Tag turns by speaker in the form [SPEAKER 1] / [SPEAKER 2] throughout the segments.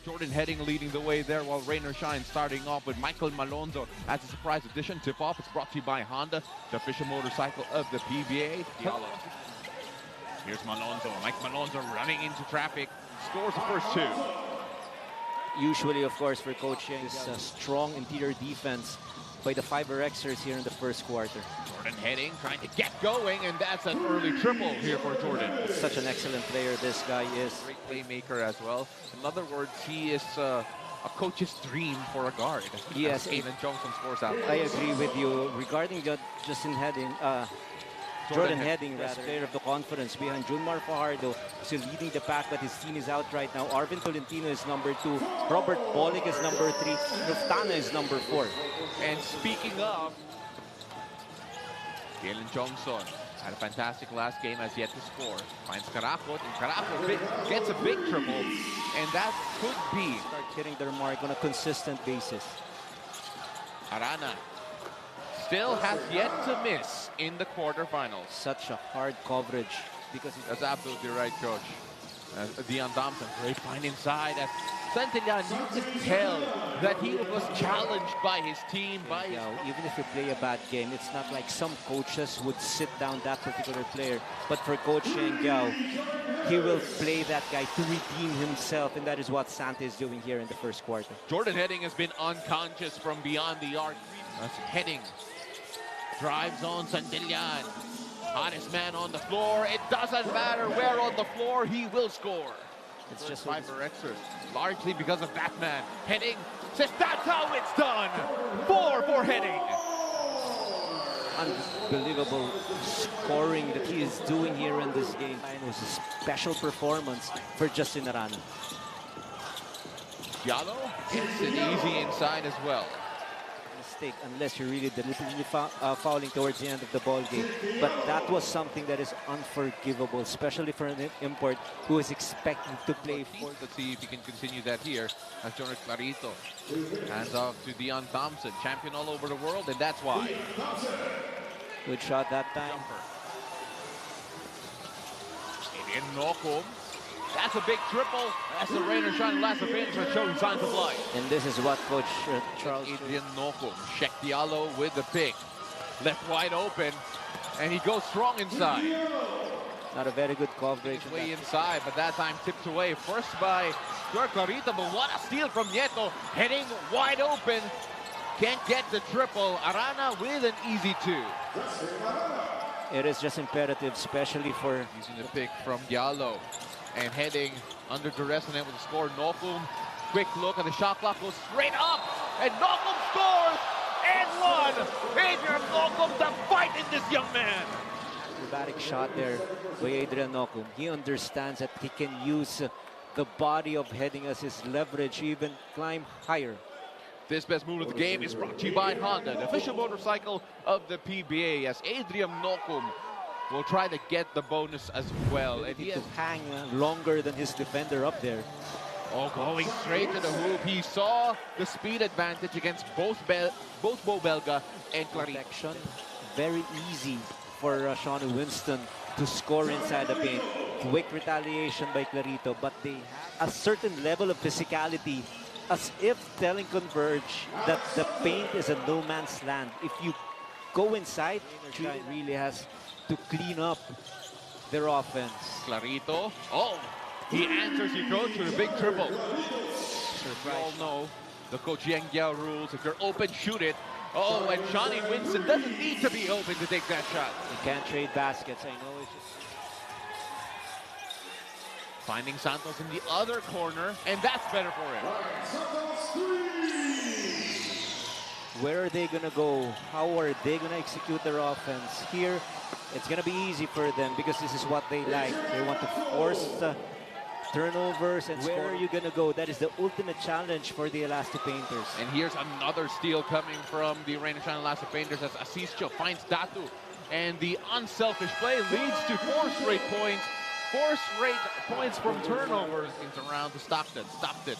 [SPEAKER 1] Jordan Heading leading the way there, while Rain or Shine starting off with Michael Malonzo as a surprise addition. Tip-off is brought to you by Honda, the official motorcycle of the PBA. Here's Malonzo. Mike Malonzo running into traffic. Scores the first two.
[SPEAKER 2] Usually, of course, for coaching, is a strong interior defense by the 5RXers here in the first quarter.
[SPEAKER 1] Jordan Heading trying to get going, and that's an early triple here for Jordan.
[SPEAKER 2] Such an excellent player this guy is.
[SPEAKER 1] Great playmaker as well. In other words, he is a coach's dream for a guard.
[SPEAKER 2] Yes.
[SPEAKER 1] Aiden Johnson scores out.
[SPEAKER 2] I agree with you. Regarding Justin Heading, Jordan Heading, rather, player of the conference behind Junmar Fajardo, still leading the pack, but his team is out right now. Arvin Tolentino is number 2. Robert Bolick is number 3. Luftana is number 4.
[SPEAKER 1] And speaking of, Galen Johnson had a fantastic last game, has yet to score. Finds Caracot, and Caracot gets a big triple, and that could be
[SPEAKER 2] start hitting their mark on a consistent basis.
[SPEAKER 1] Arana still has yet to miss in the quarterfinals.
[SPEAKER 2] Such a hard coverage because
[SPEAKER 1] that's absolutely right, Coach. Dion Thompson, great find inside. As Santillan, you can tell that he was challenged by his team.
[SPEAKER 2] Even if you play a bad game, it's not like some coaches would sit down that particular player. But for Coach Sheng Yao, he will play that guy to redeem himself, and that is what Santa is doing here in the first quarter.
[SPEAKER 1] Jordan Heading has been unconscious from beyond the arc. That's Heading. Drives on Santillan. Hottest man on the floor. It doesn't matter where on the floor, he will score.
[SPEAKER 2] It's just
[SPEAKER 1] 5RXers, largely because of that man. Heading says that's how it's done. 4 for Heading.
[SPEAKER 2] Unbelievable scoring that he is doing here in this game. It was a special performance for Justin Arana.
[SPEAKER 1] Giallo gets it easy inside as well.
[SPEAKER 2] Unless you're really deliberately fouling towards the end of the ball game. But that was something that is unforgivable, especially for an import who is expecting to play for.
[SPEAKER 1] Let's see if he can continue that here. As Jonah Clarito hands off to Dion Thompson, champion all over the world, and that's why.
[SPEAKER 2] Good shot that time.
[SPEAKER 1] Adrian Nocum. That's a big triple. That's the Rain or Shine Elasto Painters are showing signs of life.
[SPEAKER 2] And this is what Coach Charles
[SPEAKER 1] Adrian Nocum. Shek Diallo with the pick. Left wide open. And he goes strong inside.
[SPEAKER 2] Not a very good coverage.
[SPEAKER 1] Way inside, but that time tipped away. First by Jorge Clarita, but what a steal from Nieto. Heading wide open. Can't get the triple. Arana with an easy 2.
[SPEAKER 2] It is just imperative, especially for
[SPEAKER 1] using the pick from Diallo. And Heading under duress and then with the score. Nocum, quick look, and the shot clock goes straight up. And Nocum scores! And 1! Adrian Nocum, the fight in this young man!
[SPEAKER 2] Dramatic shot there by Adrian Nocum. He understands that he can use the body of Heading as his leverage, even climb higher.
[SPEAKER 1] This best move of the game is brought to you by Honda, the official motorcycle of the PBA, as Adrian Nocum will try to get the bonus as well. And he has
[SPEAKER 2] to hang longer than his defender up there.
[SPEAKER 1] Oh, going straight to the hoop. He saw the speed advantage against both Bo Belga and Clarito.
[SPEAKER 2] Very easy for Shawnee Winston to score inside the paint. Quick retaliation by Clarito, but they have a certain level of physicality, as if telling Converge that the paint is a no man's land. If you go inside, Shine really has to clean up their offense.
[SPEAKER 1] Clarito. Oh, he answers you, Coach, with a big triple. We all know the Coach Yang Yao rules. If you're open, shoot it. Oh, and Shawnee Winston doesn't need to be open to take that shot.
[SPEAKER 2] You can't trade baskets. I know it's just...
[SPEAKER 1] Finding Santos in the other corner, and that's better for him.
[SPEAKER 2] Where are they going to go? How are they going to execute their offense? Here, it's going to be easy for them because this is what they like. They want to force the turnovers and where are you going to go? That is the ultimate challenge for the Elasto Painters.
[SPEAKER 1] And here's another steal coming from the Rain or Shine Elasto Painters as Asisio finds Datu. And the unselfish play leads to 4 straight points. 4 straight points from turnovers. Into around to Stockton. Stockton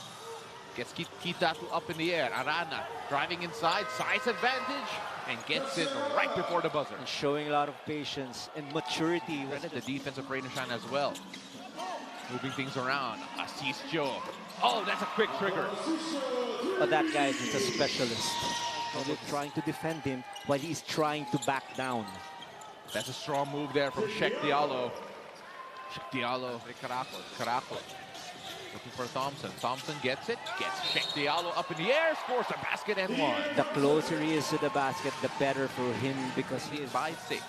[SPEAKER 1] gets Kitatu up in the air. Arana driving inside, size advantage, and gets it right before the buzzer.
[SPEAKER 2] And showing a lot of patience and maturity.
[SPEAKER 1] The defense of Rain or Shine as well. Moving things around. Asisio Oh, that's a quick trigger.
[SPEAKER 2] But that guy is a specialist. And they're trying to defend him while he's trying to back down.
[SPEAKER 1] That's a strong move there from Sheikh Diallo. Sheikh Diallo, Caracos. Looking for Thompson. Thompson gets it. Gets Sheikh Diallo up in the air. Scores a basket and one.
[SPEAKER 2] The closer he is to the basket, the better for him because he is
[SPEAKER 1] by 6.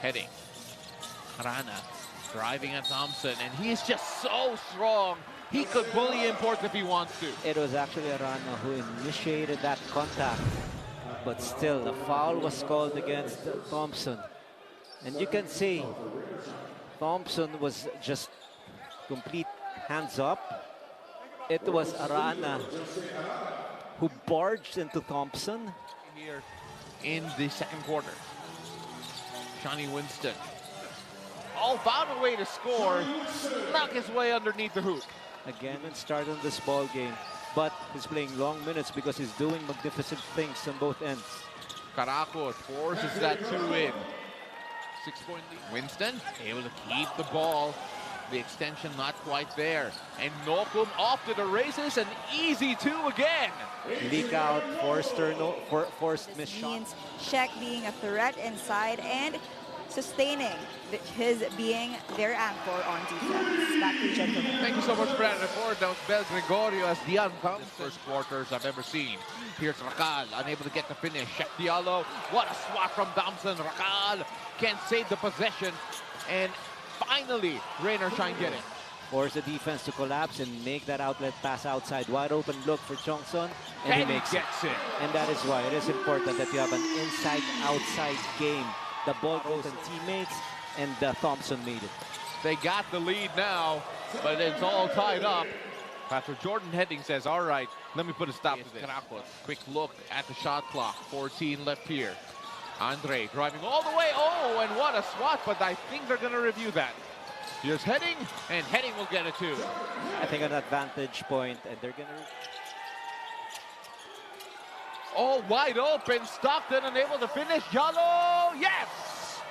[SPEAKER 1] Heading. Rana driving at Thompson, and he is just so strong. He could bully imports if he wants to.
[SPEAKER 2] It was actually Rana who initiated that contact. But still, the foul was called against Thompson. And you can see Thompson was just complete hands up. It was Arana who barged into Thompson.
[SPEAKER 1] Here in the second quarter. Shine Winston. All found a way to score. Snuck his way underneath the hoop.
[SPEAKER 2] Again, and started this ball game. But he's playing long minutes because he's doing magnificent things on both ends.
[SPEAKER 1] Caracos forces that 2 in. 6-point lead. Winston able to keep the ball. The extension not quite there. And Nokum off to the races. An easy 2 again.
[SPEAKER 2] Leak out, forced miss shot.
[SPEAKER 3] Sheikh being a threat inside and sustaining his being their anchor on defense. Back to you, gentlemen.
[SPEAKER 1] Thank you so much for that report. That was Bel Gregorio as Dian Thompson. First quarters I've ever seen. Here's Racal, unable to get the finish. Sheikh Diallo, what a swat from Thompson. Racal can't save the possession. And finally, Rain or Shine get it.
[SPEAKER 2] Force the defense to collapse and make that outlet pass outside. Wide open look for Chongson, and he makes it. And that is why it is important that you have an inside-outside game. The ball goes to teammates, and Thompson made it.
[SPEAKER 1] They got the lead now, but it's all tied up. After Jordan Heading says, all right, let me put a stop to this. Quick look at the shot clock. 14 left here. Andre driving all the way. Oh, and what a swat, but I think they're going to review that. Here's Heading, and Heading will get it too.
[SPEAKER 2] I think an advantage point, and they're going to...
[SPEAKER 1] Oh, wide open. Stockton unable to finish. Diallo, yes!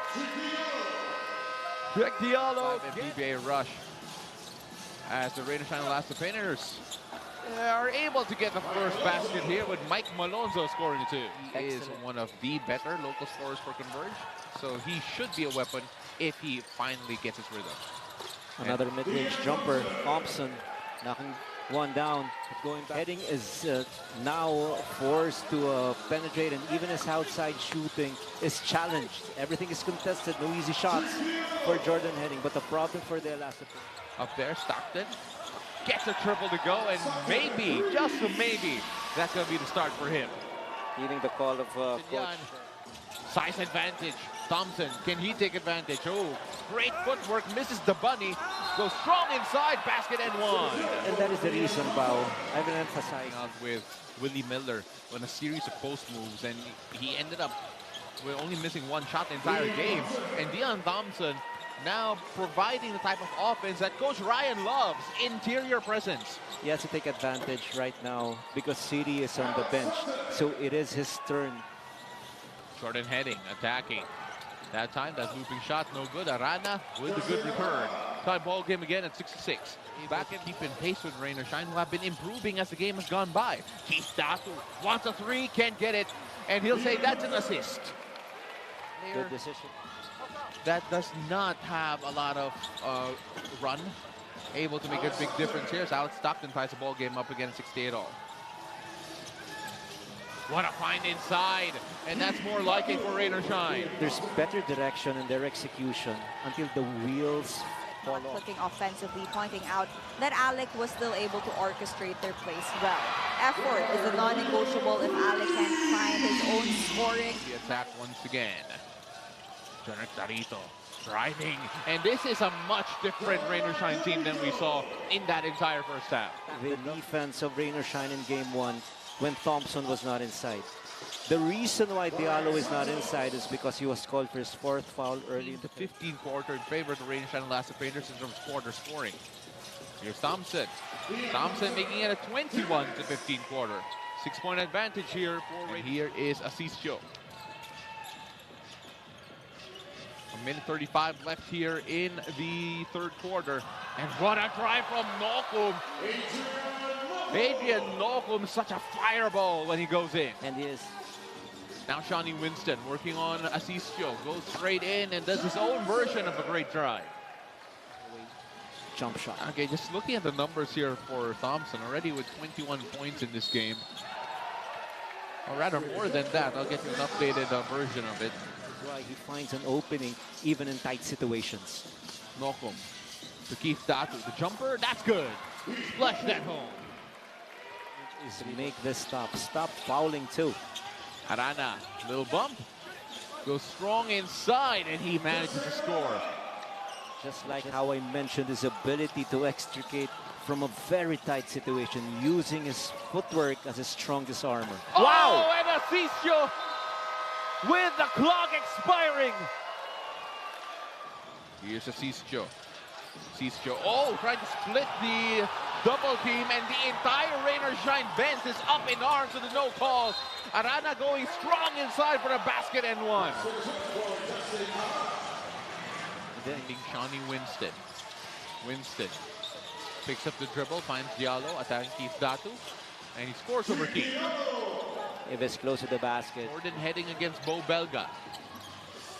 [SPEAKER 1] Sheikh Diallo. PBA rush as the Rain or Shine Elasto Painters are able to get the first basket here with Mike Malonzo scoring the 2. He is one of the better local scorers for Converge, so he should be a weapon if he finally gets his rhythm.
[SPEAKER 2] Another mid-range jumper. Thompson knocking one down. Going back. Heading is now forced to penetrate, and even his outside shooting is challenged. Everything is contested. No easy shots for Jordan Heading, but the problem for the Elasto.
[SPEAKER 1] Up there, Stockton gets a triple to go, and maybe, just a maybe, that's going to be the start for him.
[SPEAKER 2] Heeding the call of coach.
[SPEAKER 1] Size advantage. Thompson, can he take advantage? Oh, great footwork, misses the bunny. Goes strong inside, basket and one.
[SPEAKER 2] And that is the reason, Bao, I've been emphasizing
[SPEAKER 1] out with Willie Miller on a series of post moves, and he ended up with only missing one shot the entire game. And Dian Thompson now providing the type of offense that Coach Ryan loves, interior presence.
[SPEAKER 2] He has to take advantage right now because CD is on the bench, so it is his turn.
[SPEAKER 1] Jordan Heading, attacking. That time, that looping shot, no good. Arana with a good return. Tie ball game again at 66. Back and keeping pace with Rain or Shine, who have been improving as the game has gone by. Keith Datu wants a 3, can't get it, and he'll say that's an assist.
[SPEAKER 2] Good decision.
[SPEAKER 1] That does not have a lot of run. Able to make a big difference here. So Alex Stockton ties the ball game up again at 68 all. What a find inside, and that's more like it for Rain or Shine.
[SPEAKER 2] There's better direction in their execution until the wheels fall off.
[SPEAKER 3] Clicking offensively, pointing out that Alec was still able to orchestrate their plays well. Effort is a non-negotiable if Alec can find his own scoring.
[SPEAKER 1] The attack once again. Jonathan Tarito driving, and this is a much different Rain or Shine team than we saw in that entire first half.
[SPEAKER 2] The defense of Rain or Shine in game 1 when Thompson was not inside. The reason why Diallo is not inside is because he was called for his 4th foul early in the
[SPEAKER 1] 15th quarter in favor of the Rain or Shine Elasto Painters in terms of quarter scoring. Here's Thompson. Thompson making it a 21 to 15 quarter. 6-point advantage here for Rain. Here is Asisio. Minute 35 left here in the third quarter. And what a drive from Nokum. Adrian Nokum, such a fireball when he goes in.
[SPEAKER 2] And he is.
[SPEAKER 1] Now Shine Winston working on Asisio. Goes straight in and does his own version of a great drive.
[SPEAKER 2] Jump shot.
[SPEAKER 1] Okay, just looking at the numbers here for Thompson, already with 21 points in this game. Or rather, more than that. I'll get you an updated version of it.
[SPEAKER 2] That's why he finds an opening even in tight situations.
[SPEAKER 1] Nokum to Keith Datu. The jumper, that's good. Flush that home.
[SPEAKER 2] Is to make this stop. Stop fouling too.
[SPEAKER 1] Arana, little bump. Goes strong inside and he manages to score.
[SPEAKER 2] Just like how I mentioned his ability to extricate from a very tight situation, using his footwork as his strongest armor.
[SPEAKER 1] Wow! Oh, and Asisio with the clock expiring. Here's Asisio. Asisio, oh, trying to split the double team, and the entire Rain or Shine bench is up in arms with a no call. Arana going strong inside for a basket and one. Finding Shine Winston. Winston picks up the dribble, finds Diallo, attacking Keith Datu, and he scores over Keith.
[SPEAKER 2] If it's close to the basket.
[SPEAKER 1] Jordan heading against Bo Belga.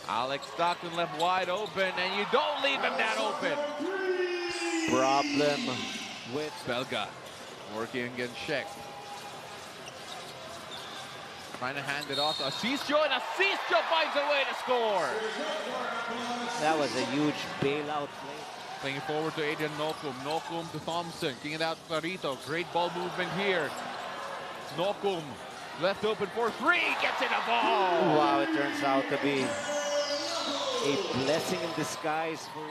[SPEAKER 1] Alex Stockton left wide open, and you don't leave him that open.
[SPEAKER 2] Problem with
[SPEAKER 1] Belga working against Sheck. Trying to hand it off to Asisio, and Asisio finds a way to score.
[SPEAKER 2] That was a huge bailout play.
[SPEAKER 1] Playing it forward to Adrian Nokum. Nokum to Thompson. Kicking it out to Clarito. Great ball movement here. Nokum left open for three. Gets in a ball.
[SPEAKER 2] Wow, it turns out to be a blessing in disguise for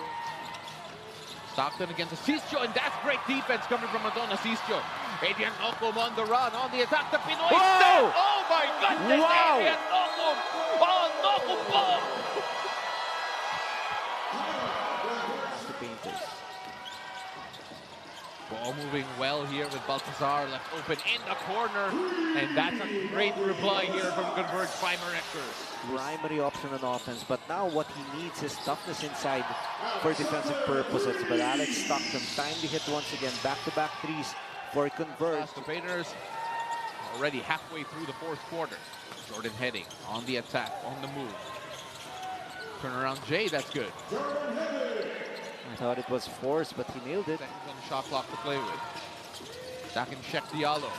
[SPEAKER 1] Stockton against Asisio, and that's great defense coming from Anton Asisio. Adrian Nokum on the run, on the attack. The Pinoy step. Oh my goodness!
[SPEAKER 2] Wow.
[SPEAKER 1] Adrian Nokum. Oh, Nokum ball.
[SPEAKER 2] the Painters.
[SPEAKER 1] Ball moving well here with Baltazar left open in the corner, and that's a great reply here from Converge Primer-Rectors.
[SPEAKER 2] Primary option on offense, but now what he needs is toughness inside for defensive purposes. But Alex Stockton timely hit once again, back-to-back threes for Converge.
[SPEAKER 1] The Painters already halfway through the fourth quarter. Jordan heading on the attack, on the move. Turnaround Jay, that's good.
[SPEAKER 2] I thought it was forced, but he nailed it.
[SPEAKER 1] Seconds on the shot clock to play with. Stacking Sheck Diallo.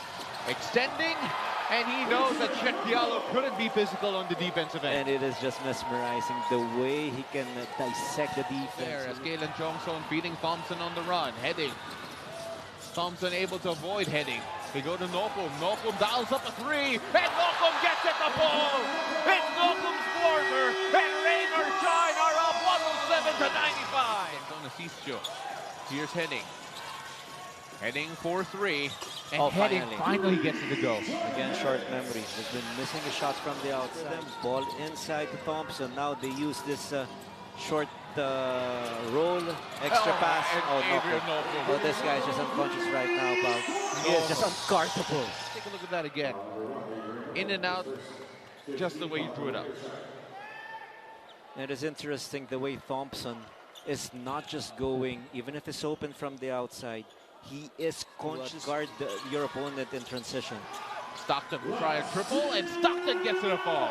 [SPEAKER 1] Extending, and he knows that Sheck Diallo couldn't be physical on the defensive end.
[SPEAKER 2] And it is just mesmerizing the way he can dissect the defense.
[SPEAKER 1] There, as Kalen Jongson beating Thompson on the run. Heading. Thompson able to avoid heading. They go to Nokum. Nokum dials up a three, and Nokum gets at the ball. It's Nokum's quarter, and Rain or Shine are up 107 to 95. On Asisio. Here's Heading. Heading for three, and Heading finally gets it to go.
[SPEAKER 2] Again, short memory. They've been missing the shots from the outside. Ball inside to Thompson. Now they use this short roll, extra pass. Oh, this guy's just unconscious right now, pal. He is just unguardable.
[SPEAKER 1] Take a look at that again. In and out, just the way you drew it up.
[SPEAKER 2] It is interesting the way Thompson is not just going, even if it's open from the outside, he is conscious to guard your opponent in transition.
[SPEAKER 1] Stockton will try a triple, and Stockton gets it a fall.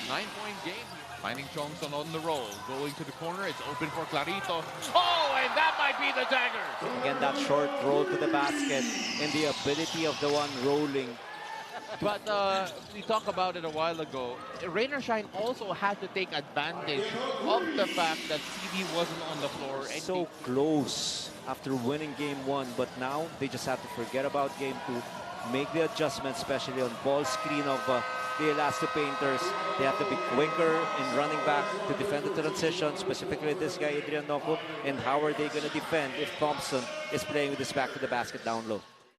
[SPEAKER 1] 9-point game. Finding Chongson on the roll. Going to the corner. It's open for Clarito. Oh, and that might be the dagger.
[SPEAKER 2] Again, that short roll to the basket and the ability of the one rolling.
[SPEAKER 1] But we talked about it a while ago. Rain or Shine also had to take advantage of the fact that CD wasn't on the floor. And
[SPEAKER 2] so close after winning game one, but now they just have to forget about game two, make the adjustment, especially on ball screen of the Elasto Painters. They have to be quicker in running back to defend the transition, specifically this guy, Adrian Nokum. And how are they going to defend if Thompson is playing with his back to the basket down low?